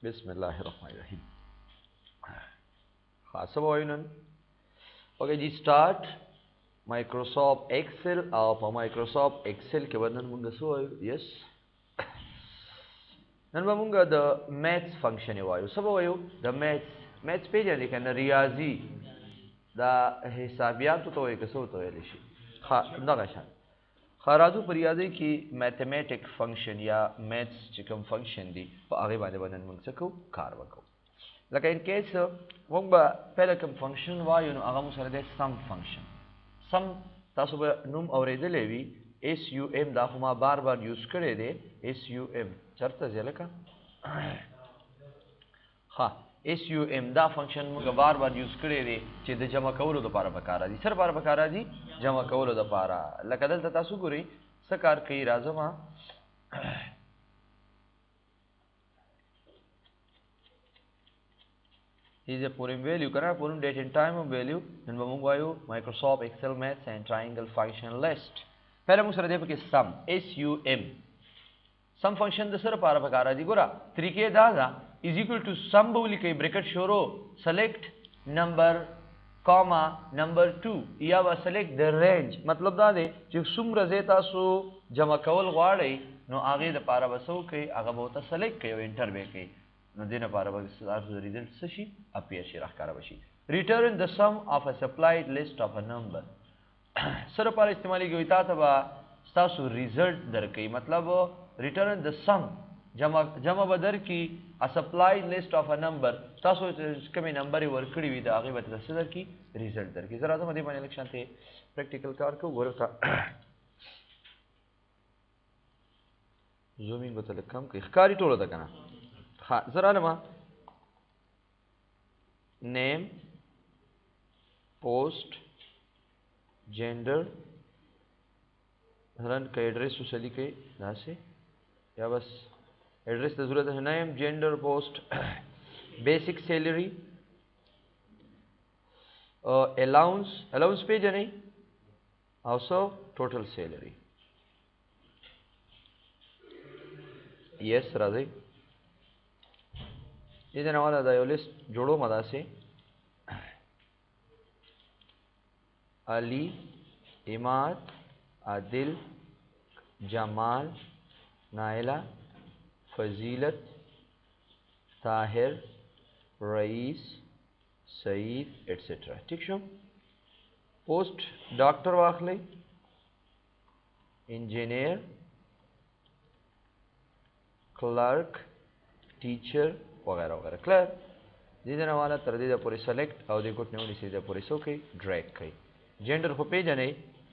बिस्मिल्लाहिर्रहमानिर्रहीम। खासा वायुनन ओके जी स्टार्ट माइक्रोसॉफ्ट एक्सेल और माइक्रोसॉफ्ट एक्सेल के बदन मुंगा सो यस नन मुंगा द मैथ्स फंक्शन वायु सब वायु द मैथ्स पेज है लेकिन रियाजी द हिसाबियात तो एक सो तो लिशी खा नगाशान खराजू परियादी की मैथमेटिक फंक्शन या मैथ्स चिकम फंक्शन दी आगे बाने बदन मुंग सको कार वको लका इन केस वंबा पहले कम फंक्शन वायु नो आगा मुसरे दे सम फंक्शन सम तासु बे नुम औरेदे लेवी SUM दा हुमा बार बार यूज करे दे SUM चरता जेलका हाँ SUM दा फंक्शन मुंगा बार बार यूज करे दे चे द जमा कौलो द पारा बकारा दी सर पारा बकारा दी जमा कौलो द पारा लका दल तासु गुरी सकार कई rajma is a Purim value kana Purim date and time of value then bamungayo Microsoft Excel Maths and triangle function list पहले मुझे सरदे पे sum sum function the sir पारा बकारा दी गुरा तरीके दादा is equal to sum बोली के bracket sorrow select number comma number 2 या वा select the range मतलब दादे जो सुम रजेता सो जमा कवल वाड़े नो आगे द पारा बसो के आगा बहुता select के enter बे के no dina para ba the result sashi appear shi rahkara bashi return the sum of a supplied list of a number sir par istemali ki hoita ta ba stasu result dar kai matlab return the sum jama badar ki a supplied list of a number stasu kame number were kadi wi da age bat sadar ki result dar ki zara to madi mane election the practical kar ko gorta zooming batal kam ki khari tola da kana हाँ जरा लमा name post gender हरन का एड्रेस उसे लिखे ना से या बस एड्रेस तो जरूरत है name gender post basic salary allowance पे नहीं also total salary yes Radhe ये देने वाला दायो लिस्ट जोड़ो मदा से अली इमाद आदिल जमाल नाइला फजीलत ताहिर रईस सईद एटसेट्रा ठीक शो पोस्ट डॉक्टर वाखले इंजीनियर क्लर्क टीचर वगैरह वगैरह क्लियर दीदे वाला तरदीदा पूरी सेलेक्ट और देखो ने उनी सीधे पूरी सो के ड्रैग कई जेंडर को पेज ने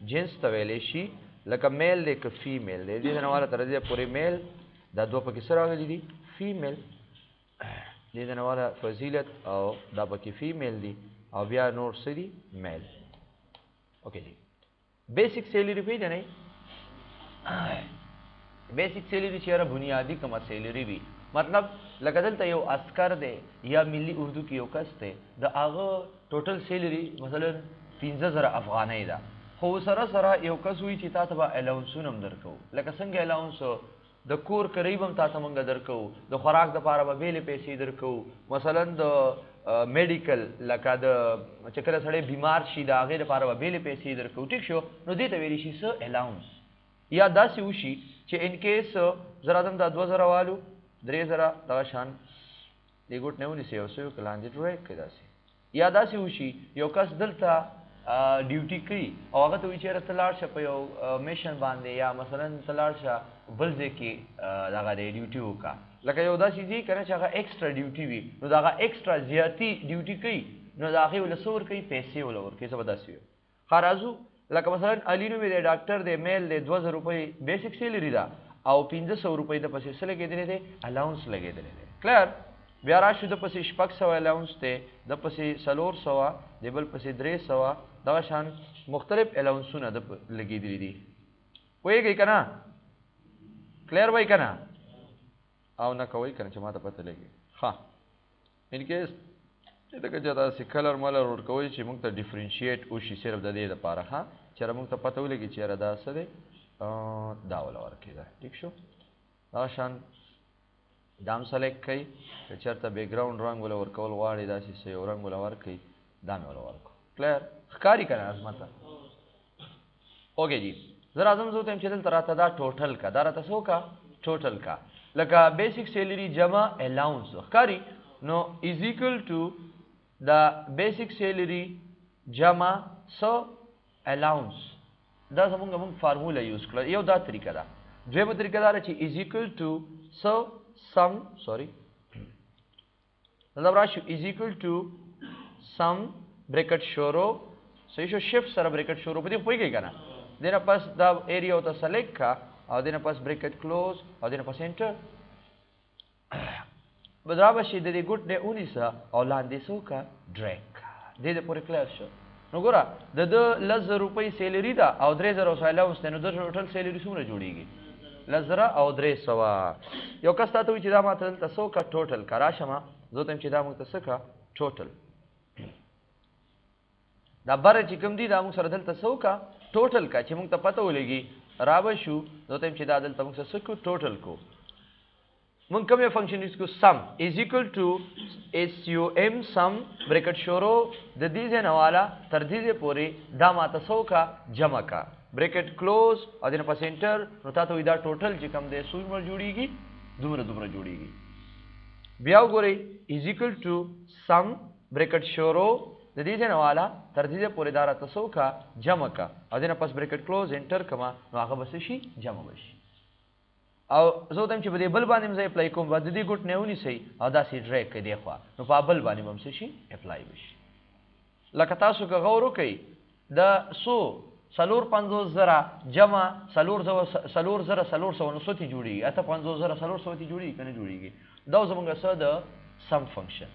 जेंट्स तवेलेशी लका मेल दे के फीमेल दे दीदे वाला तरदीदा पूरी मेल दा दो पकी सरा दी फीमेल दीदे वाला फजीलत और दा पकी फीमेल दी और बिया नोट से दी मेल ओके जी बेसिक सैलरी पेज ने बेसिक सैलरी चेहरा बुनियादी कमा सैलरी भी मतलब लगदल तो यो अस्कर दे या मिली उर्दू की योकस दे द आगो टोटल सैलरी मसलन 15000 अफगान है दा हो सरा सरा योकस हुई चिता तबा अलाउंस नम दरको लका संग अलाउंस द कोर करीबम ता तमंग दरको द खुराक द पारा बेले पैसे दरको मसलन द मेडिकल लका द चकरा सड़े बीमार शी द आगे द पारा बेले पैसे दरको ठीक शो नो दे त वेरी शी स अलाउंस या दासी उशी चे इन केस जरा दम दा 2000 वालू 3000 दाशान लेगोट ने उनी से ओसो कलांजे ट्रैक के दासी या दासी उशी यो कस दलता ड्यूटी की और अगर तो विचार तलार छ पयो मिशन बांधे या मसलन तलार छ बलजे की लगा दे ड्यूटी का लगा यो दासी जी करे छगा एक्स्ट्रा ड्यूटी भी नो दागा एक्स्ट्रा जियाती ड्यूटी की नो दागे वला सोर कई पैसे वला और के सब दासी खराजू लगा मसलन अलीनो में दे डॉक्टर दे मेल दे 2000 रुपए बेसिक सैलरी दा और 1500 रुपए द पसे से लगे देने दे अलाउंस लगे देने दे क्लियर ब्यारा शुद्ध पसे स्पक सवा अलाउंस थे द पसे सलोर सवा देबल पसे 300 दवाशान मुख्तलिफ अलाउंस सुना द लगी दी कोई गई कना क्लियर भाई कना आओ ना कोई कना जमा त पता लगे हां इनके इतका ज्यादा सिखल और मलर और कोई ची मुक्त डिफरेंशिएट उशी सिर्फ द दे द पारा हां चरा मुक्त पता लगी चरा दा सदे दावला वर के ठीक शो दाशान دام سلیکټ کړئ که چېرته بیک ګراوند رنګ وله ورکول غواړئ داسې څه یو رنګ وله ورکړئ دا مې وله ورکړو کلیر ښکاري که نه عظمته اوکې جي زه راځم زه ته یم چې دلته راته دا ټوټل کا دا راته څه وکړه ټوټل کا لکه بیسک سیلري جمع الاونس ښکاري نو از ایکول ټو د بیسک سیلري جمع څه الاونس دا زمونږ موږ فارموله یوز کړه یو دا طریقه ده دویمه طریقه دا ده چې از ایکول ټو څه sum sorry مطلب راشو is equal to sum bracket شروع صحیح شو shift سره bracket شروع په دې پوهیږئ که نه دینه پس دا ایریا ورته سلیکټ کا او دینه پس bracket کلوز او دینه پس انټر بدرا بشي د دې ګوټ نه ونیسه او لاندې څه وکړه ډریګ دې دې پورې کلیر شو نو ګوره د ده 10,000 روپۍ سیلري ده او 3,000 الاونس دی نو د ټوټل سیلري څومره جوړېږي 10,000 او 300 یو کس تاته وایي چې دا ماته دلته څه وکړه ټوټل که راشه ما زه ورته وایم چې دا موږ ته څه کړه ټوټل دا بره چې کوم دي دا موږ سره دلته څه وکړه ټوټل کا چې موږ ته پته ولګي را به شو زه ورته وایم چې دا دلته موږ څه کړو ټوټل کو موږ کوم یو فنکشن یوز کړو سم از ایکول ټو SUM سم بریکټ شروع د دې ځای نه والا تر دې ځای پورې دا ماته څه وکړه جمع کا بریکٹ کلوز او دینه پس انټر نو تاسو دا ټوټل چې کوم دی څومره جوړیږي دومره جوړیږي بیا وګورئ از ایکول ټو سم بریکٹ شروع د دې ځای نه والا تر دې پورې دا راته څه وکړه جمع کا او دینه پس بریکٹ کلوز انټر کما نو هغه به څه شي جمع به شي او زه وایم چې په دې بل باندې هم زه اپلای کوم د دې ګوټ نه ونیسئ او داسې ډریګ کړئ دې خوا نو په بل باندې به هم څه شي اپلای به شي لکه تاسو که غور وکئ د څو 450,000 جمع 4,000 نو څه تی جوړېږي اته 50,000 تی جوړېږي که نه جوړېږي دا زموږ څه د سم فنکشن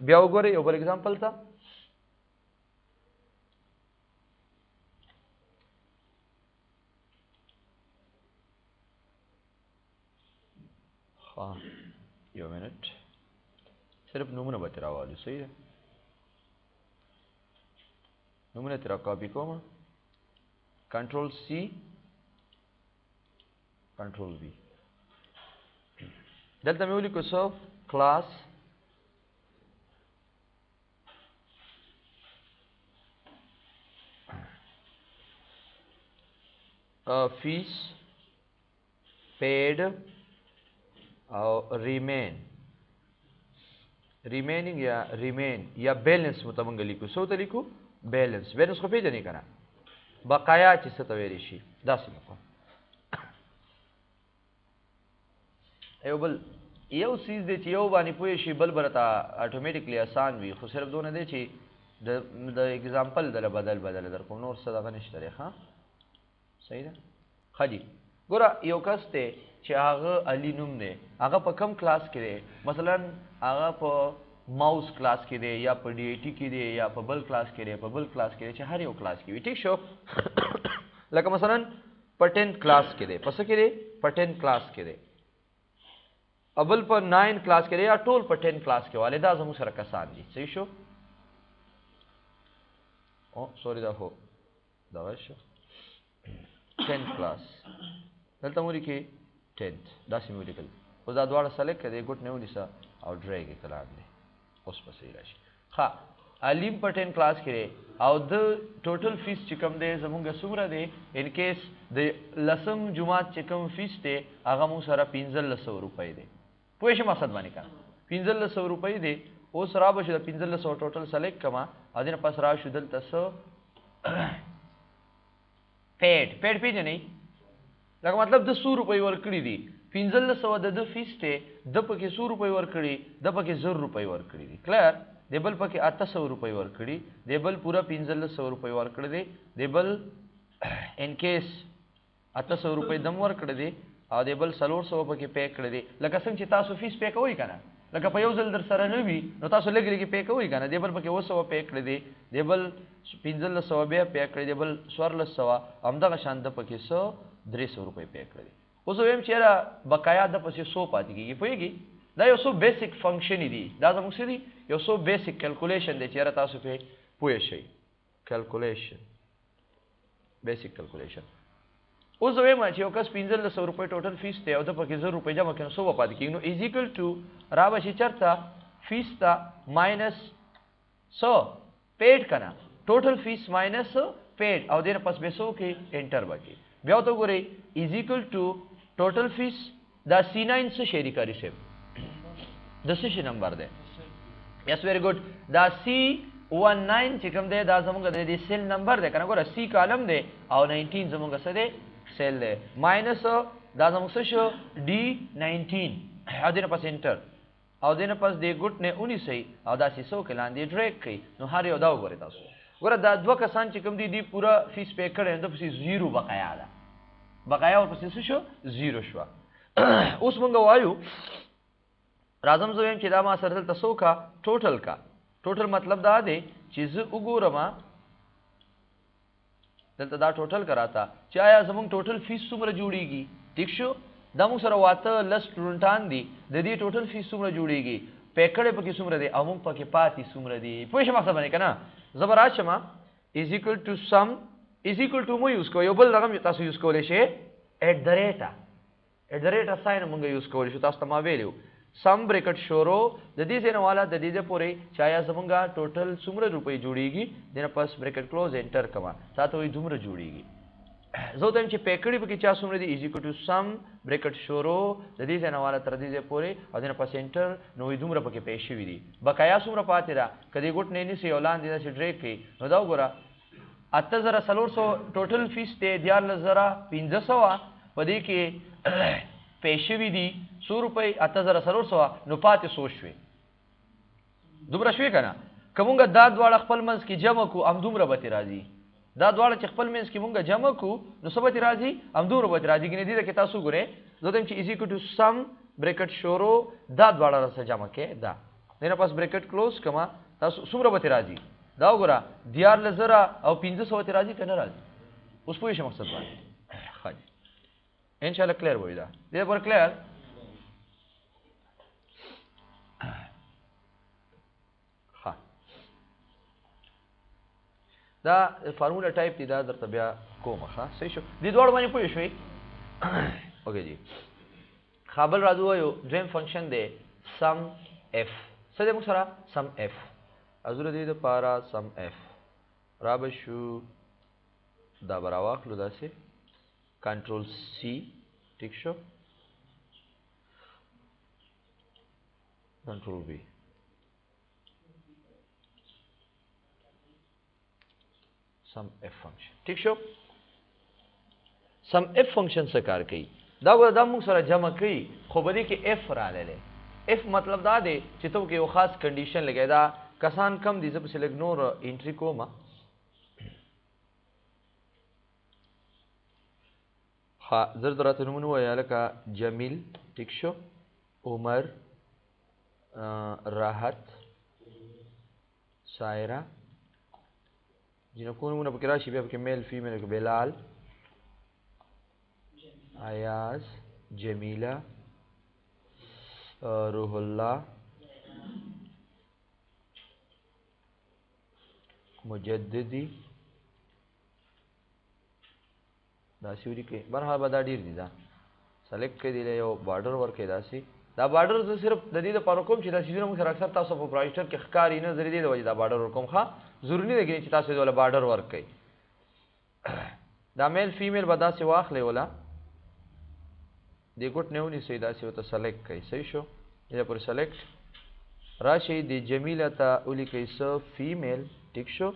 بیا وګورئ یو بل اگزامپل ته یو منټ صرف نومونه به ترې راوالو صحیح ده نومونه ترې راکاپي کوم کنټرول C کنټرول V دلته مې ولیکو څه کلاس fees paid او remaining یا remain یا balance متمنګ لیکو څه ته لیکو بیلنس خو پیژنې که نه بقایا چې څه ته ویلی شي داسې وکړو یو بل یو څیز دی چې یو باندې پوه شي بل به راته اټومیټیکلی اسان وي خو صرف دونه دی چې د اګزامپل دله بدل در کوم نور څه دغه نشته دی ښه صحیح ده ښه جي ګوره یو کس دی چې هغه علي نوم دی هغه په کم کلاس کې دی مثلا هغه په ماوس کلاس کې دی یا په ډي ای ټي کې دی یا په بل کلاس کې دی چې هر یو کلاس کې وي ټیک شو لکه مثلا په 10 کلاس کې دی په څه کې دی په 10 کلاس کې دی اول په 9 کلاس کې دی یا ټول په 10 کلاس کې والے دا زموږ سره کسان دي صحیح شو او سوري دا هو دغه شو 10 کلاس دلته مو لیکي 10th داسې مو لیکل اوس دا دواړه سلیکټ کړئ ګوټ نه ونیسه او ډریګ یې کړه لاندې اوس به صحیح راشي ښه علیم په 10 کلاس کې دی او د ټوټل فیس چې کوم دی زمونږ څومره دی ان کیس د لسم جماعت چې کوم فیس دی هغه مو سره 1500 روپۍ دی پوه شئ مقصد باندې که 1500 روپۍ دی اوس را به شو د 1500 ټوټل سلیکټ کړمه او دې نه پس را شو دلته څه پیډ پیژنئ لکه مطلب د 100 روپۍ ورکړي دي 1500 د فیس ته د پکې 100 روپۍ ورکړي د پکې 0 روپۍ ورکړي دي کلیر د بل پکې 800 روپۍ ورکړي د بل پورا 1500 روپۍ ورکړي دي د بل ان کیس 800 روپۍ دم ورکړي دي او د بل 400 پکې پې کړي دي لکه څنګه چې تاسو فیس پې کوئ کنه لکه په یو ځل در سره نه وي نو تاسو لګ پې کوئ کنه د بل پکې 200 پې کړي دي د بل 1500 بیا پې کړي دي بل 1400 همدغه شان د پکې 300 روپۍ پې کړي دي اوس ویم چې را بقایا د پسې 100 پاتې کیږي پوهیږي دا یو څو بیسیک فنکشن دي دا زموږ څه دي یو څو بیسیک کیلکولیشن دی چې را تاسو په پوه شئ کیلکولیشن بیسیک کیلکولیشن اوس وایم چې یو کس 1500 روپۍ ټوټل فیس ته او د پکې 1000 روپۍ جمع کړي نو څو پاتې کېږي نو از ایکوال ټو را بشي چرته فیس ته ماینس سو پیډ کنه ټوټل فیس ماینس پیډ او دیر پس به سو کې انټر وکړي بیا ته ګورئ از ایکوال ټو ټوټل فیس دا C9 څه شری کاری شه د څه نمبر ده یس ویری ګډ دا C19 چې کوم دی دا زموږ د دې سیل نمبر دی کنه ګوره C کالم دی او 19 زموږ څه دی سیل دی ماینس دا زموږ څه شو D19 او دینه پس انټر او دینه پس دې ګټ نه 19 او دا سیسو کې لاندې ډریک کړي نو هر یو دا وګورئ تاسو ګوره دا دوه کسان چې کوم دی پورا فیس پے کړي نو پسې 0 بقایا ده بقایا ورپسې څه شو 0 شو اوس مونږ وایو راځم زه وایم چې دا ما سره دلته څو کا ټوټل کا ټوټل مطلب دا دی چې زه وګورم دلته دا ټوټل کراته چې آیا زمونږ ټوټل فیس څومره جوړیږي ٹھیک شو دا موږ سره واته لس سټوډنټان دي د دې ټوټل فیس څومره جوړیږي پیکړې پکې څومره دي او موږ پکې پاتې څومره دي پوه شئ مقصد باندې کنه زبر راشم از ایکوال ټو سم از ایکوال ټو مو یوز کو یو بل رقم تاسو یوز کولای شئ ایٹ د ریټ ساين موږ یوز کولای شو تاسو ته ما ویلو سم بریکټ شورو د دې څخه والا د دې پورې چایا زمونږه ټوټل څومره روپۍ جوړیږي دنه پس بریکټ کلوز انټر کما تاسو وي دومره جوړیږي زه ته چې پیکړې پکې چا څومره دي از ایکوال ټو سم بریکټ شورو د دې څخه والا تر دې پورې او دنه پس انټر نو وي دومره پکې پېښې وي دي بقایا څومره پاتې را کدی ګټ نه نسی اولان دې چې ډریک کې نو دا وګوره 8400 ټوټل فیس ته 14500 پدې کې پېښوي دي 100 روپۍ 8400 نو پاتې سو شوي دومره شوي کنه کومګه دا دواړه خپل منځ کې جمع کو ام دومره به راځي دا دواړه چې خپل منځ کې مونږه جمع کو نو سبت راځي ام دومره به راځي کنه دې کې تاسو ګورئ زه دم چې از ایکوال ټو سم بریکټ شورو دا دواړه سره جمع کې دا نه پس بریکټ کلوز کما تاسو څومره به راځي دا وګوره 14000 او 1500 راځي کنه راځي اوس پوه شئ مقصد باندې خاطر ان شاء الله کلیر وای دا دې پر کلیر ها دا فارمولا ټایپ دی دا درته بیا کوم ښه صحیح شو دې دوړ باندې پوه شئ اوکې جی خپل راځو یو دریم فنکشن دی سم اف څه دې موږ سره سم اف ازره دې د پارا سم اف را بشو دا براواخلو داسې کنټرول سی ٹھیک شو کنټرول بی سم اف فنکشن ٹھیک شو سم اف فنکشن څه کار کوي دا ګور دا موږ سره جمع کوي خو بده کې اف را لاله اف مطلب دا دی چې ته کې یو خاص کنډیشن لګی دا کسان کم دي زه په سلیکټ نور انټری کوم زر درته نومونه وایي لکه جمیل ټیک شو عمر راحت سایرا جنکو نومونه پکې راشي بیا پکې میل فیمیل کې بلال ایاز جمیله روح الله مجددی دا سیوري کې برها به دا ډیر دي دا سلیکټ کړي دی یو بارډر ورکې داسي دا بارډر زه صرف د دې لپاره کوم چې دا سیزونه موږ سره اکثر تاسو په پروجیکټر کې ښکاری نه زری دی د وجه دا بارډر ورکوم ښه ضروري نه دی چې تاسو دې ولا بارډر ورک کړئ دا میل فیمیل به داسې واخلې ولا دې ګوټ نه ونی سي داسې وته سلیکټ کړئ صحیح شو دې پر سلیکټ راشي د جمیله ته ولیکئ سو فیمیل ټیک شو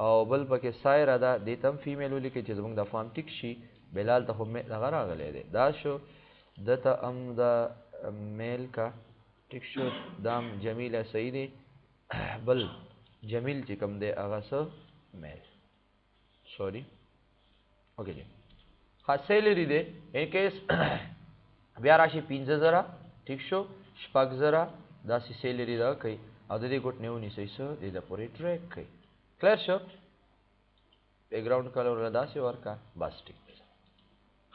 او بل پکې سایره ده دې تم فیمیل ولیکئ چې زموږ د فارم ټیک شي بلال ته خو دغه راغلی دی دا شو دته ام د میل کا ټیک شو دام جمیله صحیح دی بل جمیل چې کوم دی هغه څه میل سوري اوکې جی ها سیلری دی ان کیس بیا راشي 15000 ټیک شو 6000 داسې سیلری دا کوي او د دې ګوټ نه ونی صحیح سو دې د پورې ټریک کوي کلیر شو بیک گراوند کلر ولا داسې ورکا بس ټیک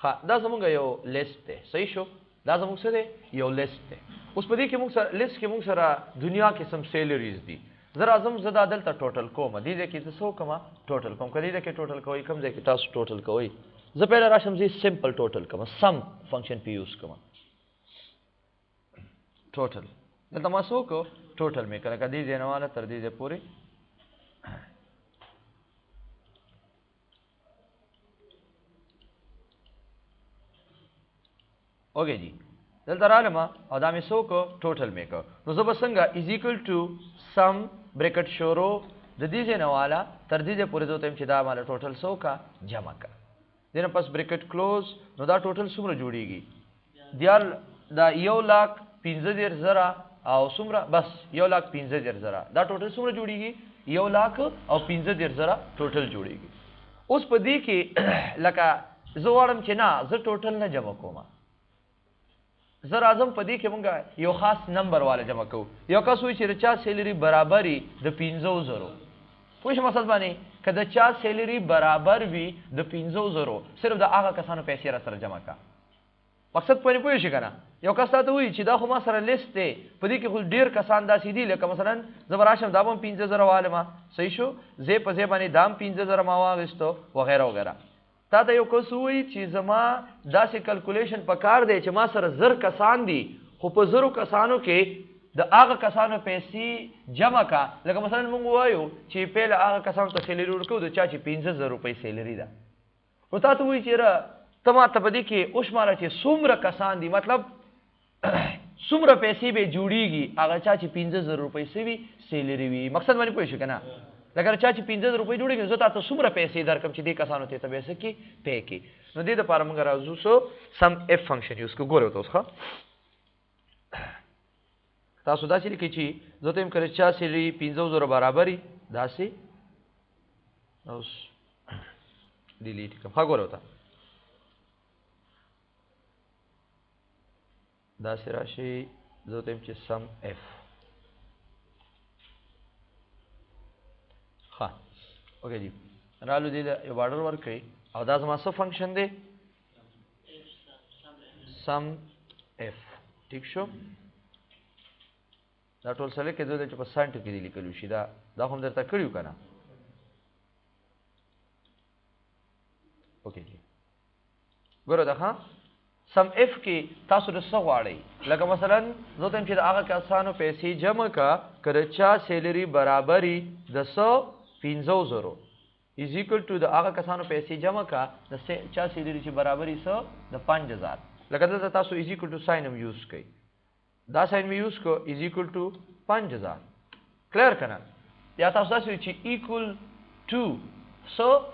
ها دا زمونږ یو لیست دی صحیح شو دا زمونږ څه دی یو لیست دی اوس په دې کې موږ سره لیست کې موږ سره دنیا کې سم سیلریز دي زه راځم زه دا دلته ټوټل کوم دې کې څه کوم ټوټل کوم کدی دې کې ټوټل کوي کوم ځای کې تاسو ټوټل کوئ زه پهله راشم زه سمپل ټوټل کوم سم فنکشن پی یوز کوم ټوټل دلته ما څه وکړو ټوټل مې کړه دې ځای نه واله تر دې ځای پورې اوکې جی دلته رالم او دا مې څه وکړو ټوټل مې کړو نو زه به څنګه از ایکول ټو سم بریکټ شروع د دې ځای نه واله تر دې ځای پورې زه ورته وایم چې دا ماله ټوټل څه وکړه جمع کړه دې نه پس بریکټ کلوز نو دا ټوټل څومره جوړیږي دا 1,15,000 او څومره بس 1,15,000 دا ټوټل څومره جوړیږي 1,15,000 ټوټل جوړیږي اوس په دې کې لکه زه واړم چې نه زه ټوټل نه جمع کوم زه راځم په دې کې مونږ یو خاص نمبر والا جمع کوو یو کس وایي چې د چا سیلري برابري د 15,000 پوه شو مقصد باندې که د چا سیلري برابر وي د 15,000 صرف د هغه کسانو پیسې را سره جمع کا مقصد پوه پوه شي که نه یو کس تا ته وایي چې دا خو ما سره لیست دی په دې کې خو ډېر کسان داسې دي لکه مثلا زه به راشم دا به هم 15,000 والمه صحیح شو ځای په ځای باندې دا هم 15,000 ما واخېستو وغیره وغیره تا ته یو کس وایي چې زما داسې کلکولیشن په کار دی چې ما سره 1000 کسان دي خو په 1000 کسانو کې د هغه کسانو پیسې جمع کا لکه مثلا موږ وایو چې پهله هغه کسانو ته سیلري ورکوو د چا چې 15,000 روپۍ سیلري ده نو تا ته وایي چې یاره ته ما ته په دې کې وشماره چې څومره کسان دي مطلب څومره پیسې به جوړیږي هغه چا چې 15,000 روپۍ سوي سیلري وي مقصد باندې پوه شو که نه لکه چا چې 15,000 روپۍ جوړېږي زه تاته څومره پیسې درکړم چې دې کسانو ته به څه کړي پی کړي نو دې دپاره موږ راځو سم اف فنکشن یوز کړو ګورئ ورته اوس ښه تاسو داسې لیکئ چې زه ته یم که چا سیلري 15,000 برابر وي داسې اوس ډیلیټ کړم ښه ګورئ ورته داسې راشي زه ته یم چې سم اف ښه اوکې جی رالو دې یو بارډر ورکړئ او دا زما څه فنکشن دی سم اف ټیک شو دا ټول سلیکټ کړئ چې په سانټو کې دې لیکلو شي دا خو هم درته کړي وو که نه اوکې جی ګوره دا ښه سم اف کې تاسو د څه غواړئ لکه مثلا زه ته یم چې د هغه کسانو پیسې جمع کا که د چا سیلري برابري د 15,000 از ایکول ټو د هغه کسانو پیسې جمع کا د چا سیلري چې برابري د 5,000 لکه دلته تاسو از ایکول ټو ساین هم یوز کوئ دا ساین مې یوز کړو از ایکول ټو 5,000 کلیر که نه یا تاسو داسې وایئ چې ایکول ټو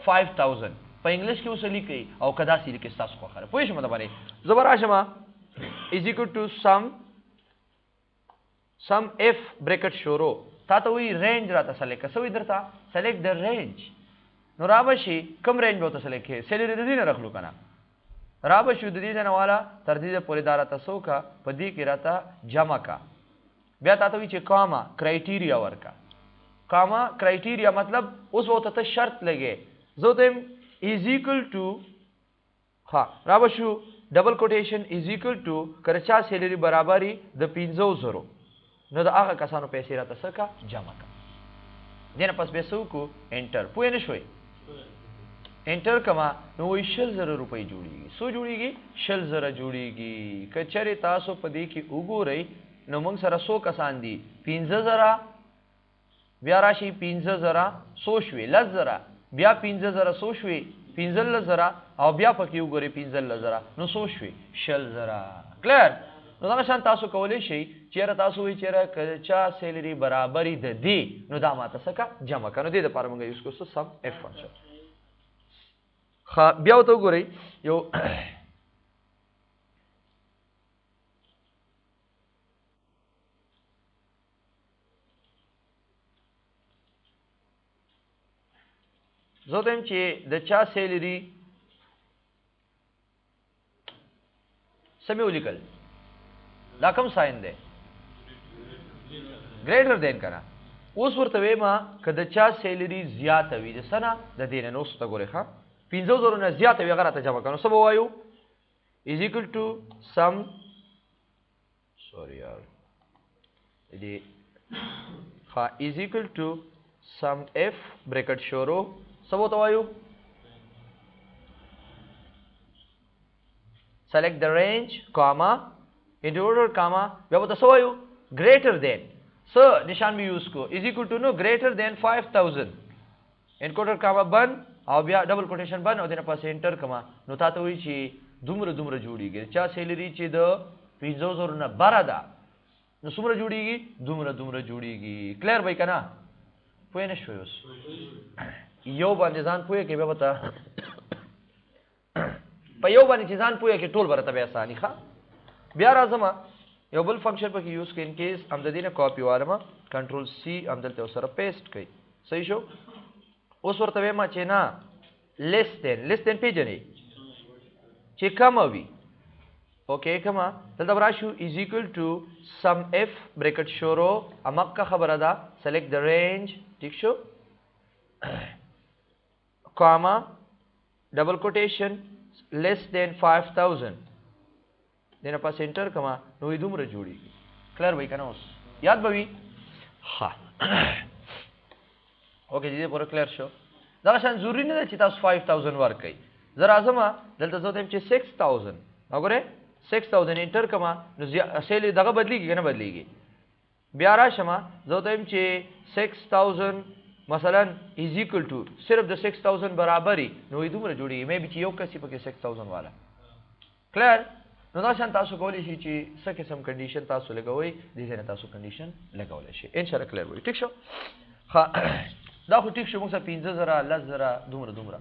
5,000 په انګلیش کې اوس لیکئ او که داسې لیکئ ستاسو خوښه ده پوه شوم د باندې زه به راشم از ایکول ټو سم اف بریکټ شروع تا ته وایي رینج راته سلیکټ که څه وایي درته سلیکټ د رینج نو را به شي کوم رینج به ورته سلیکټ کړې سیلري د دې نه رخلو که نه را به شو د دې ځای نه واله تر دې پورې دا راته څه وکړه په دې کې راته جمع کا بیا تا ته وایي چې کاما کرایټیریا ورکړه کاما کرایټیریا مطلب اوس به ورته ته شرط لګې زه ورته یم is equal to ها را به شو ډبل کوټیشن is equal to که چا سیلري برابري د 15,000 نو د هغه کسانو پیسې راته څه کا جمع کا دې نه پس بیا څه وکړو انټر پوه نه شوئ انټر کما نو وایي 100,000 روپۍ جوړېږي څو جوړېږي 100,000 جوړېږي که چېرې تاسو په دې کې وګورئ نو موږ سره څو کسان دي 15,000 بیا راشي 15,000 څو شوې 10,000 بیا 15,000 څو شوې 15,000 او بیا پکې وګورئ 15,000 نو څو شوې 60,000 کلیر نو دغه شان تاسو کولی شئ چېرې تاسو وایئ چېرې که چا سیلري برابري د دې نو دا ماته څه کا جمع کا نو دې دپاره موږ یوز کړو سم اف فنکشن بیا ورته وګورئ یو زه ته یم چې د چا سیلري څه مې ولیکل دا کوم ساین دی ګریټر دین که نه اوس ورته وایم که د چا سیلري زیاته وي د څه نه د دې نه نو اوس ته ګورئ ښه 15,000 نه زیاته وي هغه راته جمع کړه نو څه به وایو از ایکول ټو سم سوري یار دې ښه از ایکول ټو سم اف بریکټ شروع څه به ورته وایو select the range comma into order comma bia bata so ayu greater than so nishan bhi use ko is equal to no greater than 5000 in quoted comma ban او بیا ډبل کوټیشن باندې او دنه پاس انټر کما نو تاسو وی چې دومره جوړیږي چا سیلری چې د 500 نه بره ده نو څومره جوړیږي دومره جوړیږي کلیر وای کنه پوه نه شوي اوس یو باندې ځان پوهه کې به وتا په یو باندې چې ځان پوهه کې ټول برته به اساني ښه بیا راځم یو بل فنکشن پکې یوز کین کیس ام د دینه کاپی وارم کنټرول سی ام دلته سره پیسټ کړئ صحیح شو اوس ورته ما چې نه لیس دین پیجنې چې کم وي اوکې کما دلته راشو از ایکوال ټو سم اف بریکټ شورو امکه خبره ده سلیکټ د رینج ٹھیک شو کاما ډبل کوټیشن لیس دین 5000 دنه پاس انټر کما نو دومره جوړیږي کلیر وای کنه اوس یاد بوي ها اوکې دې پوره کلیر شو دا شان ضروری نه چې تاسو 5000 ورکړئ زه راځم دلته زه تم چې 6000 وګوره 6000 انټر کما نو سیل دغه بدلیږي کنه بدلیږي بیا راشم زه تم چې 6000 مثلا از ایکوال ټو صرف د 6000 برابرۍ نو دومره جوړیږي مې به چې یو کسي پکې 6000 والا کلیر نو دا شان تاسو کولی شئ چې څه قسم کنډیشن تاسو لګوئ دې ځای نه تاسو کنډیشن لګولی شئ ان شاء الله کلیر وي ټیک شو ښه دا خو ټیک شو موږ سره 15000 10000 دومره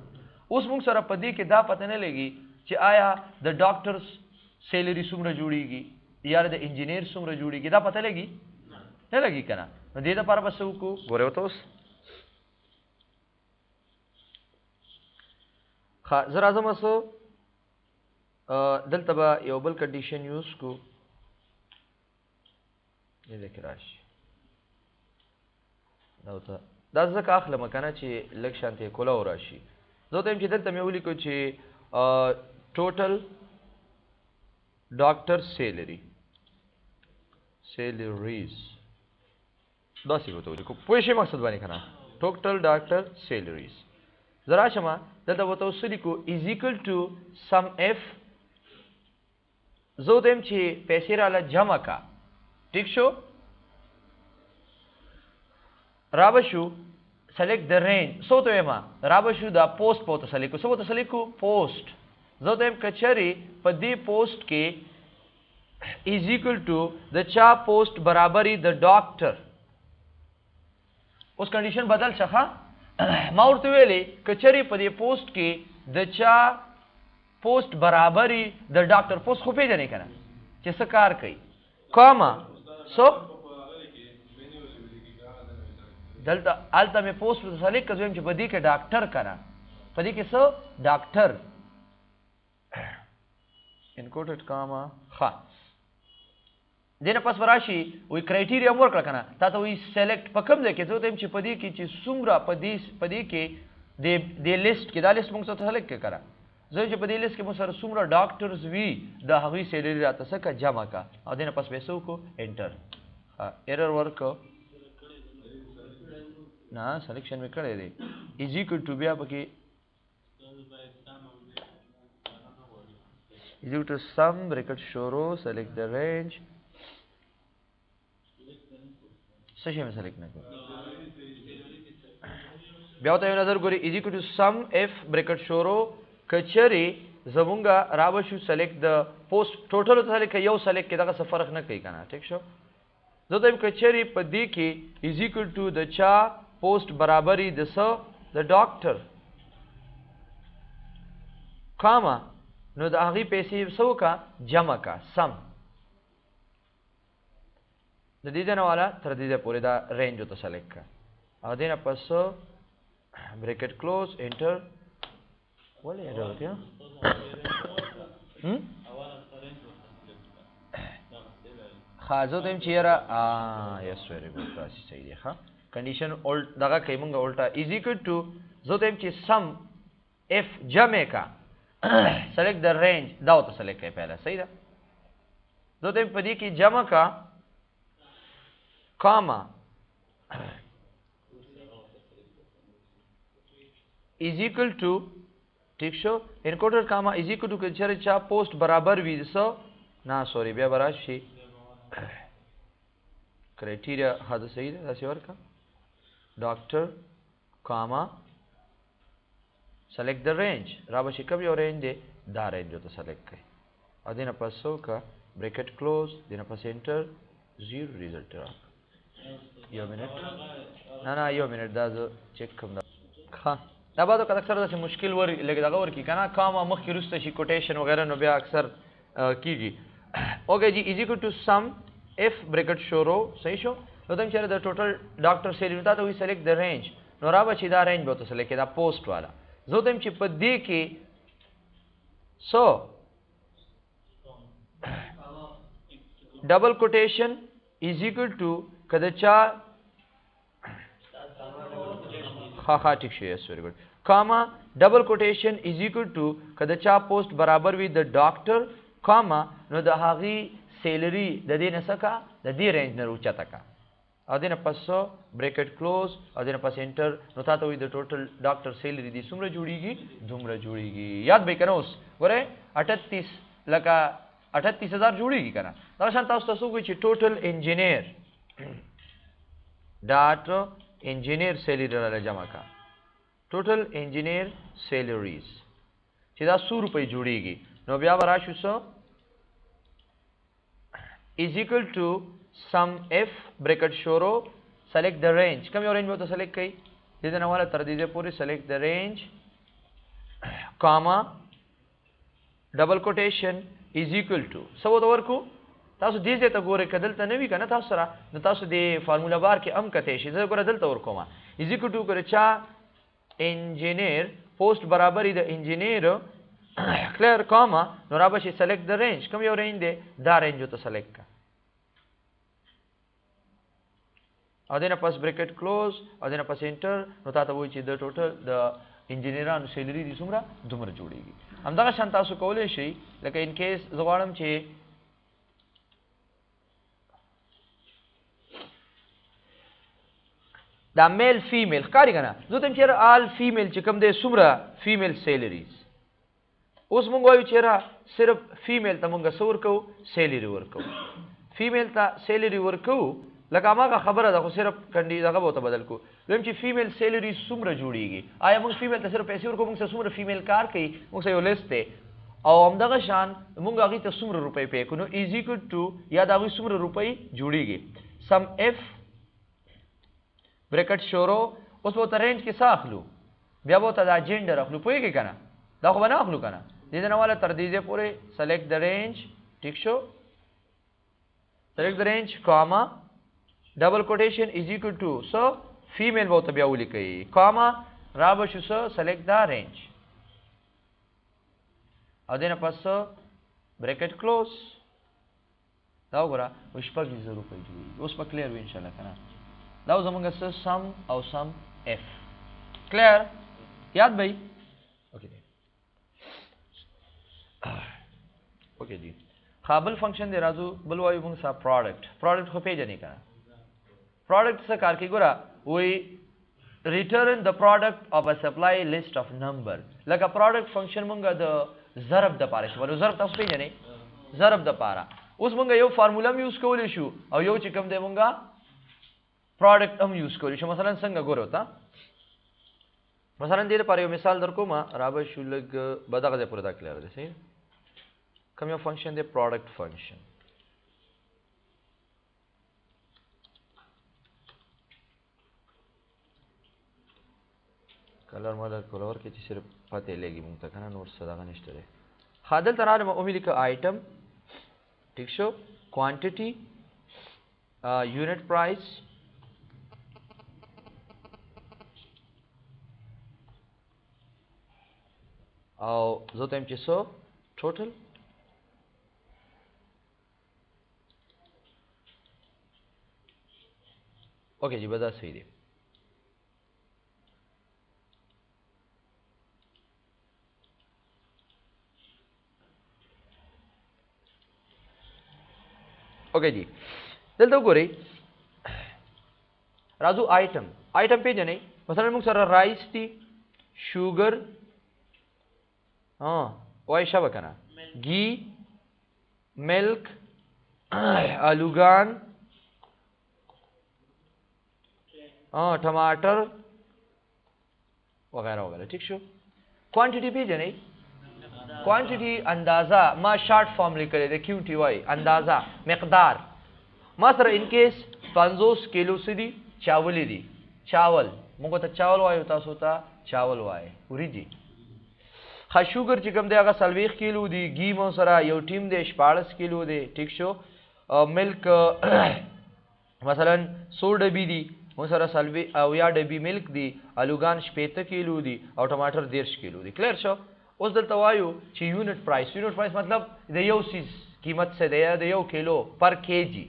اوس موږ سره په دې کې دا پته نه لګي چې آیا د ډاکټرز سیلری څومره جوړیږي یا د انجینیر څومره جوړیږي دا پته لګي نه لګي کنه نو دې لپاره بس وکړو ګوره وته اوس ښه زه راځم اوس دلته به یو بل کنډیشن یوز کو دې کې راشي دا ځکه اخلم کنه چې لږ شانتې کولا وراشي زه ته چې دلته مې ولیکو چې ټوټل ډاکټر سیلریز داسې وته ولیکو پوه شئ مقصد باندې کنه ټوټل ډاکټر سیلریز زرا شمه دلته وته ولیکو از ایکوال ټو سم اف زه ته چې پیسې رااله جمع کا ٹھیک شو رابشو select the range so to ema rabashu da post po to saliku so to saliku post zo to em kachari pa di post ke is equal to the cha post barabari the doctor us condition badal shakha ma urte wele kachari pa di post ke the cha post barabari the doctor post khu pe jane kana che sakar kai comma so دلته آلته مې پوسټ په سلیک کوم چې بدی کې ډاکټر کړه بدی کې څه ډاکټر انکوټډ کاما ها دینه پس وراشي وی کرایټیریا ورک کنه تا ته وی سلیکټ په کوم ځای کې زه ته چې بدی کې چې څومره بدی کې د لیست کې دا لیست موږ ته سلیکټ کړه زه چې بدی لیست کې موږ سره څومره ډاکټرز وی د هغوی سیلری راته څخه جمع کا او دینه پس به سو کو انټر ایرر ورک ना सिलेक्शन में करे दे is equal to बया पके is equal to sum bracket शोरो select the range सही में सेलेक्ट ना करो बया होता है नजर गोरी is equal to sum F bracket शोरो कचरी जबुंगा राबशु सेलेक्ट द पोस्ट टोटल होता है कि यो सेलेक्ट के दागा फर्क ना कहीं करना ठीक शो जो तो कचरी पदी की इज इक्वल टू द चा पोस्ट बराबरी दस द डॉक्टर कामा नो द आगी पैसे सो का जमा का सम द दीदन वाला तर दीदे पूरे दा रेंज होता सेलेक्ट का और देना पस ब्रैकेट क्लोज एंटर बोले एंटर होती है खाजो तेम चियरा यस वेरी गुड रासी सही है हाँ कंडीशन ओल्ट दगा कई मंगा उल्टा इज इक्वल टू जो तेम ची सम एफ जमे का सेलेक्ट द रेंज दाव तो सेलेक्ट है पहला सही था जो तेम पदी की जमा का कामा is equal to ٹھیک شو انکوډر کاما از ایکوال ټو کچره چا پوسټ برابر وي سو نه سوري بیا براشي کرایټیریا هدا صحیح ده تاسو ورکا ډاکټر کاما select the range رابشي کوم یو رینج دی دا رینج ته سلیکټ کړئ ا دینه پسو کا bracket close دینه پس انټر زیرو ریزلټ را یو منټ نه یو منټ دا چیک کوم ها دا بعد کله اکثر داسې مشکل ور لګي دا ور کی کنه کاما مخ کی رسته شي کوټیشن وغیرہ نو بیا اکثر کیږي اوکے جی از ایکوال ټو سم اف bracket شو رو صحیح شو نو تم چیرې د ټوټل ډاکټر سیلری ته وی سلیکټ د رینج نو را بچی دا رینج به تو سلیکټ دا پوسټ والا زه تم چې په دې کې سو ډبل کوټیشن از ایکوال ټو کده چا ها ٹھیک شو یس ویری ګډ کاما ډبل کوټیشن از ایکوال ټو کده چا پوسټ برابر وي د ډاکټر کاما نو د هغي سیلری د دې نسکا د دې رینج نه اوچته کا ا دې نه پسو bracket close ا دې نه پس انټر نو تاسو وي د ټوټل ډاکټر سیلری دي څومره جوړیږي دومره جوړیږي یاد به کنه اوس ګوره 38 لکه 38000 جوړیږي کنه دا شان تاسو کوی چې ټوټل انجینیر ډاټ انجینیر سیلری را جمع کا ټوټل انجینیر سیلریز چې دا 100 روپے جوړیږي نو بیا وراشو سو is equal to sum f bracket shoro select the range کوم یو رینج به ته سلیکټ کړئ دې نه والا تر دې پورې select the range comma double quotation is equal to سو دا ورکو تاسو دې ته ګوره کدل ته نوی کنه تاسو سره نو تاسو دې فارمولا بار کې ام کته شي زه ګوره دلته ورکوم is equal to ګوره چا انجینیر پوسټ برابرې د انجینیر clear comma نو را بشي select the range کوم یو رینج دی دا رینج ته سلیکټ کا ا دینه پس bracket close ا دینه پس انټر نو تاسو وایي چې د ټوټل د انجینیرانو سیلری دي څومره دومره جوړیږي همدغه شان تاسو کولای شئ لکه ان کیس زغړم چې دا میل فیمیل ښکاری کنه زه تم چیرې آل فیمیل چې کوم دی څومره فیمیل سیلریز اوس مونږ وایو چیرې صرف فیمیل ته مونږ سور کو سیلری ورکو فیمیل ته سیلری ورکو لکه ماګه خبره ده خو صرف کنډي دغه به ته بدل کو زم چې فیمیل سیلری څومره جوړیږي آیا موږ فیمیل ته صرف پیسې ورکو موږ څومره فیمیل کار کوي موږ یو لیست ده او همدغه شان موږ هغه ته څومره روپۍ پې کو نو از ایکوال ټو یا دا غي څومره روپۍ جوړیږي سم اف bracket شورو اوس په رینج کې ساخلو بیا به ته دا جندر اخلو پوهیږي کنه دا خو نه اخلو کنه دې نه والا تر دې پورې select the range ٹھیک شو select the range comma double quotation is equal to so female به ته بیا ولیکئ comma را به شو so select the range او دې نه پس bracket close دا وګوره وشپږ زره روپۍ جوړي اوس په کلیر وي ان شاء الله کنه دا زمونږ سره sum او sum f clear یاد بھئی اوکے اوکے جی خابل فنکشن دی راځو بل وایو موږ سره پروډکټ خو پیژنې کنه پروډکټ څه کار کوي ګوره وی return the product of a supply list of number لکه پروډکټ فنکشن موږ د ضرب د پاره شو ضرب تاسو پیژنې ضرب د پاره اوس موږ یو فارمولا یوز کولای شو او یو چې کوم دی موږ پروډکټ هم یوز کولای شو مثلا څنګه ګورو تا مثلا دې لپاره یو مثال درکوم رابه شو لګ بدغه ځای پورې دا کلیئر دی صحیح کوم یو فنکشن دی پروډکټ فنکشن کلر مالر کولور کې چې صرف پته لګي مونږ ته کنه نور څه دا نشته دی خادل تراله مې لیکه آیټم ٹھیک شو کوانټیټي یونټ پرایس او زه ته چې سو ټوټل اوکے جی بدا صحیح دی اوکے جی دلته وګورئ راځو آیټم پیژنې مثلا موږ سره رایس دي شوګر وای شبه کنه گی ملک آلوگان ٹماٹر وغیرہ وغیرہ ٹھیک شو کوانٹیٹی پیژنئ کوانٹیٹی اندازہ ما شارٹ فارم لیکلی دی کیو ټي وای اندازہ مقدار ما سره ان کیس 50 کیلو سدي چاول دي چاول موږ ته چاول وایو تاسو ته چاول وایي وریجی خا شوګر چې کوم دی هغه 40 کیلو دی گی مو سره یو ټیم دی 14 کیلو دی ټیک شو ملک مثلا 100 ډبی دی مو سره سلوي او یا ډبی ملک دی الوګان 70 کیلو دی او ټماټر 10 کیلو دی کلیر شو اوس دلته وایو چې یونټ پرایس مطلب د یو سیز قیمت څه دی د یو کیلو پر کیجی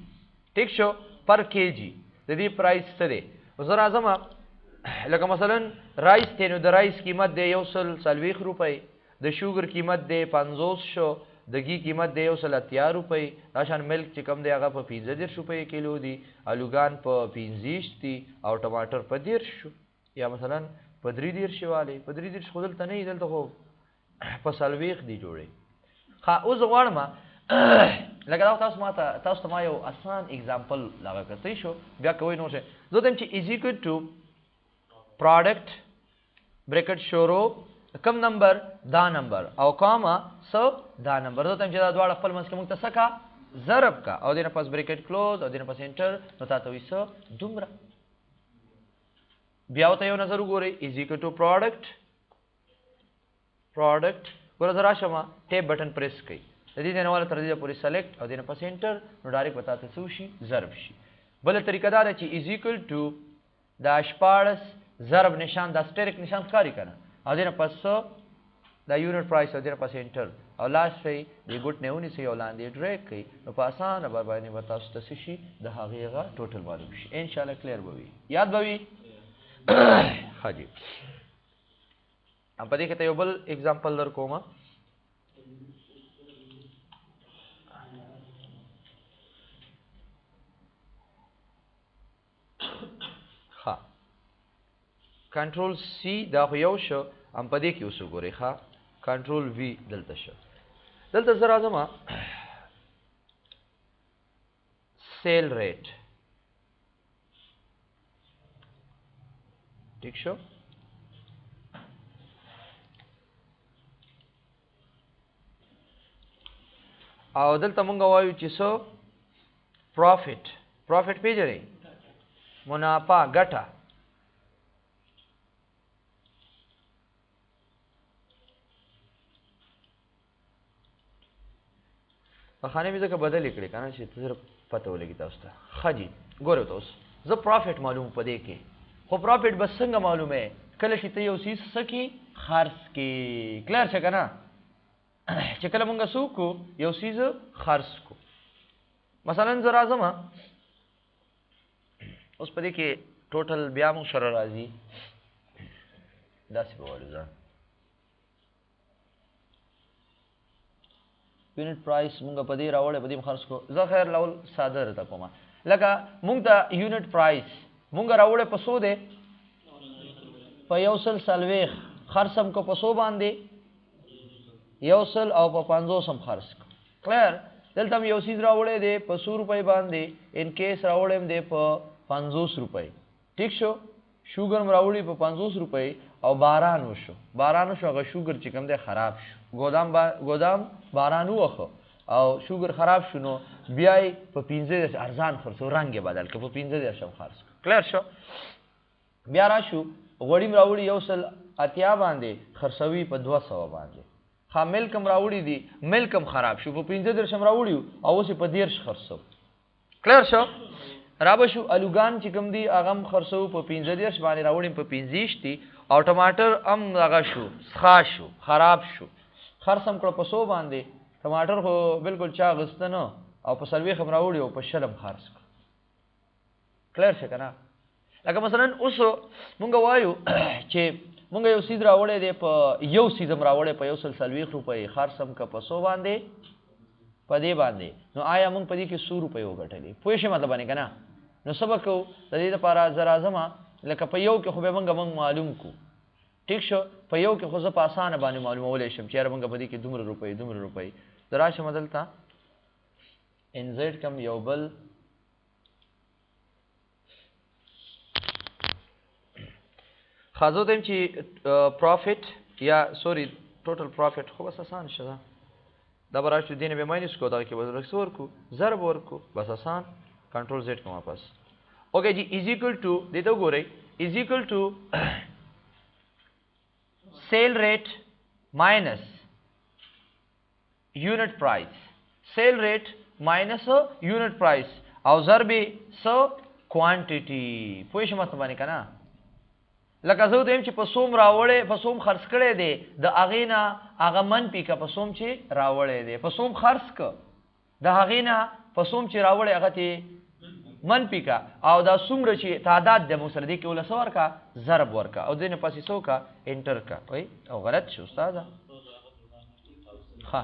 ٹھیک شو پر کیجی د دې پرایس څه دی زه راځم لکه مثلا رایس دی نو د رایس قیمت دی 140 روپۍ د شوګر قیمت دی 50 شو د گی قیمت دی 130 روپۍ راشن ملک چې کم دی هغه په 15 روپۍ کیلو دی الوګان په 15 دی او ټماټر په 10 شو یا مثلا په 3 شواله په 3 خودل ته نه دلته خو په سلويخ دی جوړي خا اوس غواړم لکه تاسو ته ما یو آسان اگزامپل لاګه کوي شو بیا کوی نو شه زه دم چې از ایکوال ټو پروډکټ بریکټ شورو کم نمبر دا نمبر او کاما سو دا نمبر زه دم چې دا دواړه خپل منځ کې موږ ته سکا ضرب کا او دینه پاس بریکټ کلوز او دینه پاس انټر نو تاسو وې سو دومره بیا وته یو نظر وګورئ از ایکوال ټو پروډکټ ګوره زه راشم ټیپ بټن پریس کړئ د دې ځای والا تر دې پورې سلیکټ او دینه پس انټر نو ډایرکټ وتا ته څه شي ضرب شي بل طریقه دا ده چې از ایکوال ټو دا 14 ضرب نشان دا سټریک نشان ښکاري کنه او دینه پس دا یونټ پرایس او دینه پس انټر او لاست شي د ګوت نه ونی سي ولاندې ډریک کوي نو په اسانه باندې وتا څه شي د هغه ټوټل معلوم شي ان شاء الله کلیر به وي یاد به وي حاجی ام په دې کې ته یو بل اگزامپل در کوم ها کنټرول سی دا خو یو شو ام په دې کې اوس وګورئ ها کنټرول وی دلته شو دلته زه راځم سیل ریټ ٹھیک شو او دلته مونږ وایو چې سو پروفیټ پیژنئ منافع ګټه په خانه مې ځکه بدلې کړې که نه چې ته صرف پته ولګي تاسو ته ښه جي ګورئ ته اوس زه پروفیټ معلوم په دې کې خو پروفیټ به څنګه معلومه کله چې ته یو څیز څه کې خرڅ کې کلیر شه که نه چې کله مونږ څوک یو څیز خرڅ کو مثلا زه راځم اوس په دې کې ټوټل بیا مونږ سره راځي داسې به وایو ځه یونټ پرایس مونږ په دې راوړی په دې خرڅ کو زه خیر لول ساده درته کوم لکه مونږ ته یونټ پرایس مونږ راوړی په څو دی په 140 خرڅم کو په څو باندې 100 او په 50 خرڅ کو کلیر دلته یو څیز راوړی دی په 100 روپۍ باندې ان کیس راوړم دی په 50 روپۍ ټیک شو شوګر راوړی په 50 روپۍ او باران وشو هغه شوګر چې کوم دی خراب شو ګودام باران وخه او شوګر خراب شونو بیا په 15 ارزان خرڅو رنگ بدل ک په 15 شم خرڅ کلیر شو بیا راشو غوړیم راوړی یو سل اتیا باندې خرڅوي په 200 باندې خا ملکم راوړی دی ملکم خراب شو په 15 شم راوړی او اوس په 10 خرڅو کلیر شو رابشو الوګان چې کوم دی اغم خرڅو په 15 باندې راوړیم په 15 دی او ټماټر ام هغه شو ښه شو خراب شو خرڅم کړ په 100 باندې ټماټر خو بالکل چا غستنه او په سلوي خبر راوړي او په شلم خرڅ کلیر شه کنه لکه مثلا اوس مونږ وایو چې مونږ یو سیز راوړی دی په یو سیزم راوړی په 140 روپۍ خرڅم که په 100 باندې په دې باندې نو آیا مونږ په دې کې 100 روپۍ وګټلې پوه شئ مطلب باندې که نه نو څه به کوو د دې دپاره زه راځم لکه په یو کې خو به مونږ معلوم کو ٹھیک شو په یو کې خو زه په اسانه باندې معلومولی شم چې یاره موږ په دې کې دومره روپۍ زه راشم دلته انزیډ کم یو بل خازو دیم چې پروفیټ یا سوري ټوټل پروفیټ خو بس اسان شته دا به راشو دې نه به ماینس کو دغه کې به رکس ورکو ضرب ورکو بس اسان کنټرول زیډ کوم واپس اوکے جی از اکول ټو دې ته وګورئ از اکول ټو sale rate minus unit price sale rate minus unit price او ضرب سو quantity پوه شئ مطلب باندې کنه لکه زه دویم چې په سوم راوړې په سوم خرڅ کړی دی د هغې نه هغه منفي که په سوم چې راوړی دی په سوم خرڅ که د هغې نه په سوم چې راوړی هغه ته منفي کا او دا څومره چې تعداد د موږ سره دی کې اوله څه ورکه ضرب ورکه او دې نه پسې څه وکړه انټر کا وایي او غلط شو استاده ښه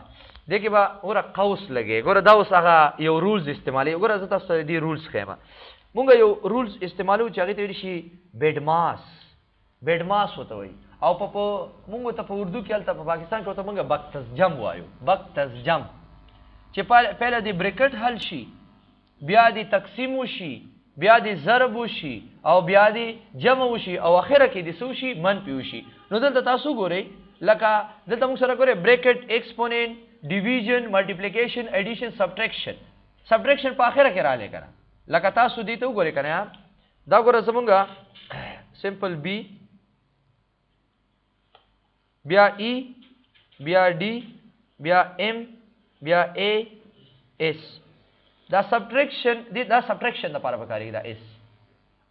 دې کې به وګوره قوس لګې ګوره دا اوس هغه یو رولز استعمالوي وګوره زه تاسو ته دې رولز ښیم مونږ یو رولز استعمالوو چې هغې ته ویلی شي بیډماس ورته وایي او په مونږ ته په اردو کې هلته په پاکستان کې ورته مونږ بکتزجم وایو بکتزجم چې پهله دې بریکټ حل شي بیا دې تقسیم وشي بیا دې ضرب وشي او بیا دې جمع وشي او اخره کې دې څه وشي منفي وشي نو دلته تاسو ګورئ لکه دلته موږ سره ګورئ بریکټ ایکسپوننٹ ډیویژن ملټیپلیکیشن ایډیشن سبټریکشن په اخره کې راغلی که نه لکه تاسو دې ته وګورئ که نه دا ګوره زمونږ سمپل بی بیا ای بیا ډي بیا ایم بیا اے ایس دا سبټریکشن دپاره پکارېږي دا ایس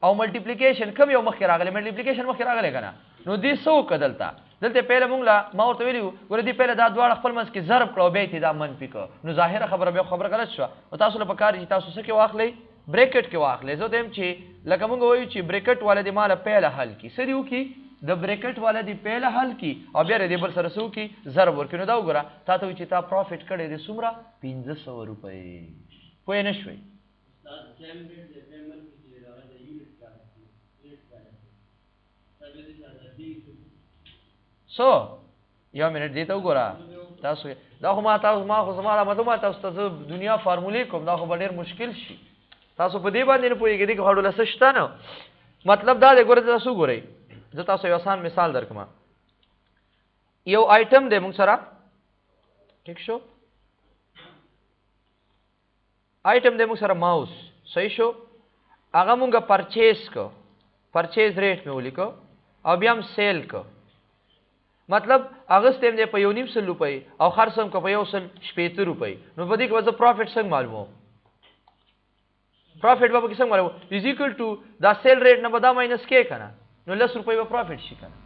او ملټیپلیکیشن کوم یو مخکې راغلی ملټیپلیکیشن مخکې راغلی که نه نو دې څه وکړه دلته پهله مونږ له ما ورته ویلي وو ګوره دې پهله دا دواړه خپل منځ کې ضرب کړه او بیا یې دا منفي کړه نو ظاهره خبره بیا خبره غلط شوه او تاسو له پکار چې تاسو څه کې واخلئ بریکټ کې واخلئ زه وایم چې لکه مونږ وایو چې بریکټ والا دې ما له پهله حل کړي څه دې وکړي د بریکټ والا دې پهله حل کړي او بیا دې بل سره څه وکړي ضرب ورکړي نو دا وګوره تا ته وایي چې تا پروفیټ کړی دی څومره 1500 روپۍ پوه نه شوئ سو یو منټ دې ته وګوره تاسو دا خو ما خو زما دا مطلب تاسو ته زه دنیا فارمولې کوم دا خو به ډېر مشکل شي تاسو په دې باندې نه پوهېږئ دې کې خو ډوله څه شته نه مطلب دا دی ګوره تاسو وګورئ زه تاسو یو آسان مثال درکړم یو آیټم دی موږ سره ٹھیک شو آیټم دی موږ سره ماوس صحیح شو هغه مونږ پرچیز کو پرچیز ریټ مې ولیکو او بیا هم سیل کو مطلب اغستیم دی په 1.5 روپۍ او خرڅم کو په 1.70 روپۍ نو په دې کې به پروفیټ څنګه معلومو پروفیټ به څنګه معلومو از ایکوال ټو دا سیل ریټ نه به دا ماینس کې کنه نو 10 روپۍ به پروفیټ شي کنه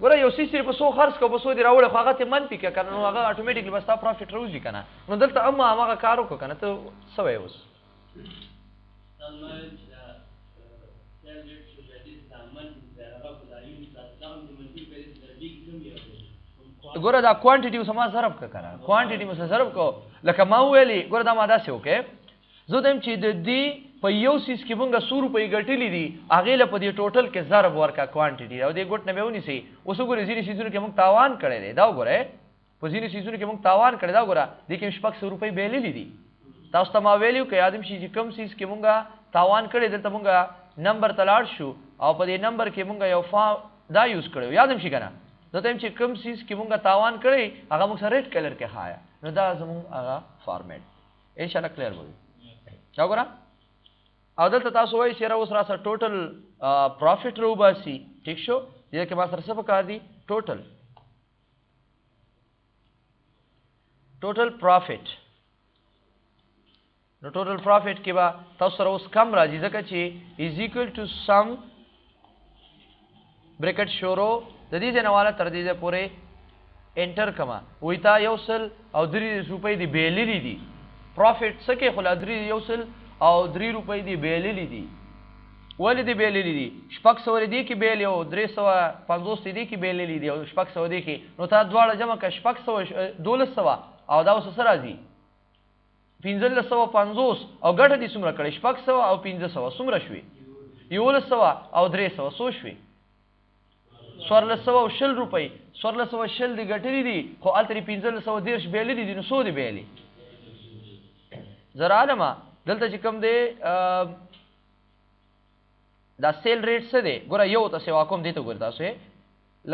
ګوره یو سیس په 100 خرڅ کو په 100 دی راوړه خو هغه ته منفي کې کنه نو هغه اتوماتیکلی بس تا پروفیټ راوځي کنه نو دلته اما هغه کار وکړه کنه ته څه وایې اوس ګوره دا کوانټیټي اوس ما ضرب که کنه کوانټیټي مو سره ضرب کو لکه ما ویلي ګوره دا ما داسې وکړې زه وایم چې د دې په یو سیس کې مونږ 100 روپۍ ګټلي دي هغې له په دې ټوټل کې ضرب ورکړه کوانټیټي او دې ګوټ نه به ونیسئ اوس وګورئ ځینې سیزونو کې مونږ تاوان کړی دی دا وګورئ په ځینې سیزونو کې مونږ تاوان کړی دا وګوره دې کې 600 روپۍ بهللي دي تاسو ته ما ویلي وو که یاد شي چې کوم سیز کې مونږ تاوان کړی دلته مونږ نمبر ته لاړ شو او په دې نمبر کې مونږ یو دا یوز کړی یاد شي که نه زه ته یم چې کوم سیز کې مونږ تاوان کړی هغه مونږ سره ریډ کلر کې ښایه نو دا زمونږ هغه فارمیټ انشاءالله کلیر به وي چا وګوره او دلته تاسو وایئ چې یاره اوس را سره ټوټل پروفیټ راوباسي ټیک شو دې کې ما سره څه پکار دي ټوټل پروفیټ نو ټوټل پروفیټ کې به تاسو سره اوس کم راځي ځکه چې از ایکول ټو سم بریکټ شورو د دې ځای نه والا تر دې ځای پورې انټر کما وایي تا 1.3 روپۍ دي بهللي دي پروفیټ څه کې خو لا 1.3 روپۍ دي بهللي دي ولې دي بهللي دي 600 دي کې بهلي او 350 دي کې بهللي دي او 600 دي کې نو تا دواړه جمع کړه 600 1200 او دا اوس څه راځي 1550 او ګټه دې څومره کړې 600 او 1500 څومره شوي 1100 او 300 څو شوي 1400 روپۍ 1400 دی ګټلې دي خو التری 1530 بیلې دي نو سو دی بیلې زرا علما دلته چې کوم دی دا سیل ریټ څه دی ګوره یو ته سیوا کوم دی ته ګور تاسو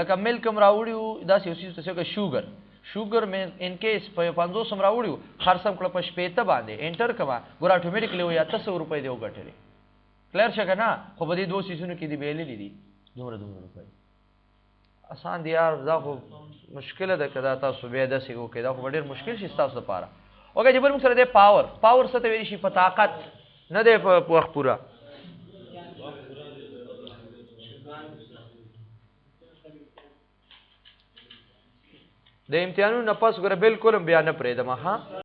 لکه ملک هم راوړیو دا سی څه که شوګر مې ان کیس په 500 راوړیو خرڅم کړ په شپېته باندې انټر کما ګور اتوماتیکلی وي 800 روپۍ دی وګټلې کلیر شګه نه خو په دې دوه سیزونو کې دی بیلې دي دومره روپۍ آسان دی یار دا خو مشکله ده کدا تاسو بیا داسې وکړئ دا خو ډېر مشکل شي تاسو لپاره اوګه چې بل موږ سره دی پاور څه ته ویل شي په طاقت نه دی په وخت پوره د امتحانونو نه پس ګوره بالکل هم بیا نه پرېږدم ها